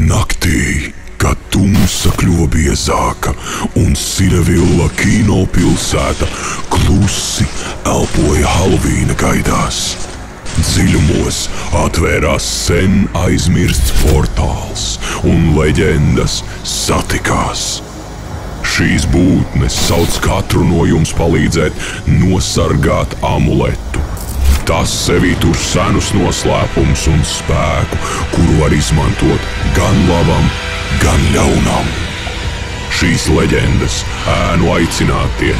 Naktī, kad tumsa kļuva biezāka un Cinevilla kinopilsēta klusi elpoja Halovīna gaidās, dziļumos atvērās sen aizmirsts portāls un leģendas satikās. Šīs būtnes sauc katru no jums palīdzēt nosargāt amuletu. Tas sevī tur senus noslēpumus un spēku, kuru var izmantot gan labam, gan ļaunam. Šīs leģendas ēnu aicinātie,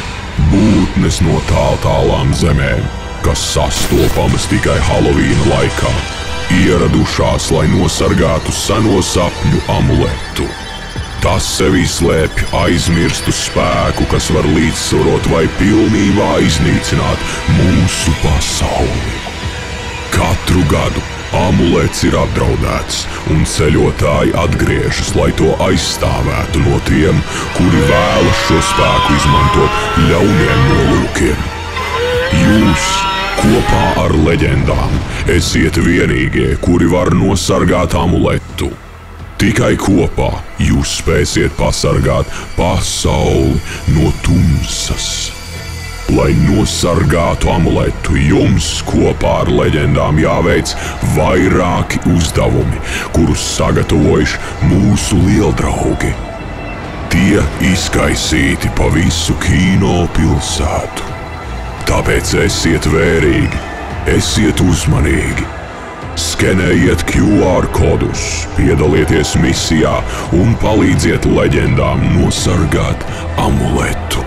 būtnes no tālām zemēm, kas sastopamas tikai Halovīna laikā, ieradušās, lai nosargātu seno sapņu amuletu. Tas sevī slēpj aizmirstu spēku, kas var līdzsvarot vai pilnībā iznīcināt mūsu pasauli. Katru gadu amulets ir apdraudēts, un ceļotāji atgriežas, lai to aizstāvētu no tiem, kuri vēlas šo spēku izmantot ļauniem nolūkiem. Jūs kopā ar leģendām esiet vienīgie, kuri var nosargāt amuletu. Tikai kopā jūs spēsiet pasargāt pasauli no tumsas. Lai nosargātu amuletu, jums kopā ar leģendām jāveic vairāki uzdevumi, kurus sagatavojuši mūsu lieldraugi. Tie izkaisīti pa visu kinopilsētu. Tāpēc esiet vērīgi, esiet uzmanīgi. Skenējiet QR kodus, piedalieties misijā un palīdziet leģendām nosargāt amuletu.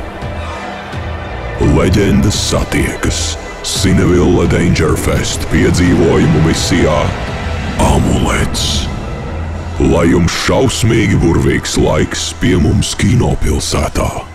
Leģendas satiekas Cinevilla Dangerfest piedzīvojumu misijā Amulets. Lai jums šausmīgi burvīgs laiks pie mums kinopilsētā!